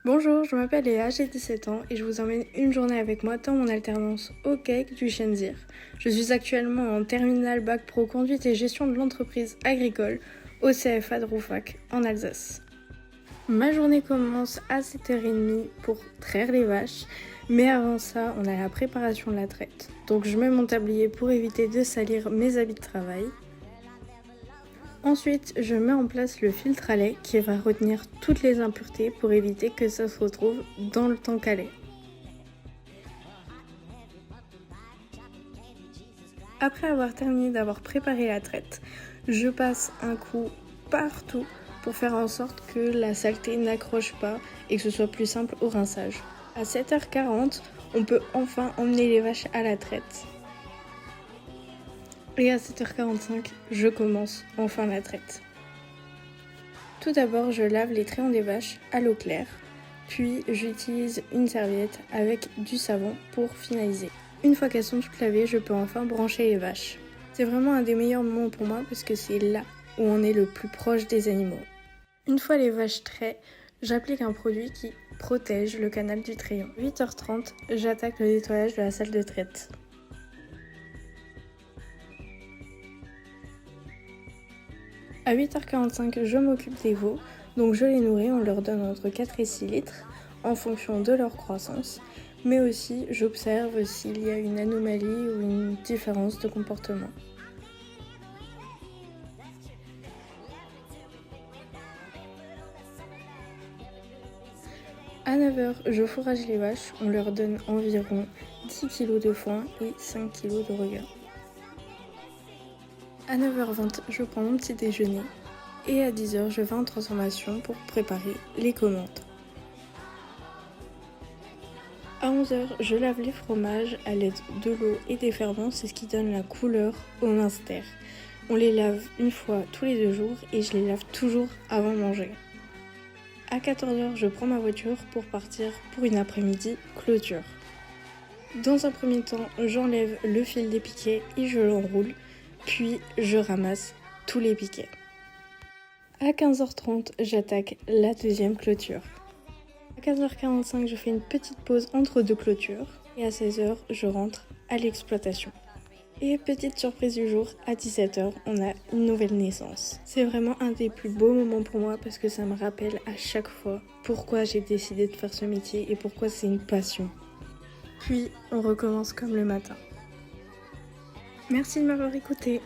Bonjour, je m'appelle Léa, j'ai 17 ans et je vous emmène une journée avec moi dans mon alternance au CAEC du Chenzir. Je suis actuellement en terminale bac pro conduite et gestion de l'entreprise agricole au CFA de Rouffach en Alsace. Ma journée commence à 7h30 pour traire les vaches, mais avant ça, on a la préparation de la traite. Donc je mets mon tablier pour éviter de salir mes habits de travail. Ensuite, je mets en place le filtre à lait qui va retenir toutes les impuretés pour éviter que ça se retrouve dans le tank à lait. Après avoir terminé d'avoir préparé la traite, je passe un coup partout pour faire en sorte que la saleté n'accroche pas et que ce soit plus simple au rinçage. À 7h40, on peut enfin emmener les vaches à la traite. Et à 7h45, je commence enfin la traite. Tout d'abord, je lave les tréons des vaches à l'eau claire, puis j'utilise une serviette avec du savon pour finaliser. Une fois qu'elles sont toutes lavées, je peux enfin brancher les vaches. C'est vraiment un des meilleurs moments pour moi parce que c'est là où on est le plus proche des animaux. Une fois les vaches traites, j'applique un produit qui protège le canal du tréon. 8h30, j'attaque le nettoyage de la salle de traite. À 8h45, je m'occupe des veaux, donc je les nourris, on leur donne entre 4 et 6 litres en fonction de leur croissance, mais aussi j'observe s'il y a une anomalie ou une différence de comportement. À 9h, je fourrage les vaches, on leur donne environ 10 kg de foin et 5 kg de regard. À 9h20, je prends mon petit déjeuner et à 10h, je vais en transformation pour préparer les commandes. À 11h, je lave les fromages à l'aide de l'eau et des ferments, c'est ce qui donne la couleur au minster. On les lave une fois tous les 2 jours et je les lave toujours avant de manger. À 14h, je prends ma voiture pour partir pour une après-midi clôture. Dans un premier temps, j'enlève le fil des piquets et je l'enroule, puis je ramasse tous les piquets. À 15h30, j'attaque la deuxième clôture. À 15h45, je fais une petite pause entre deux clôtures et à 16h, je rentre à l'exploitation. Et petite surprise du jour, à 17h, on a une nouvelle naissance. C'est vraiment un des plus beaux moments pour moi parce que ça me rappelle à chaque fois pourquoi j'ai décidé de faire ce métier et pourquoi c'est une passion. Puis, on recommence comme le matin. Merci de m'avoir écouté.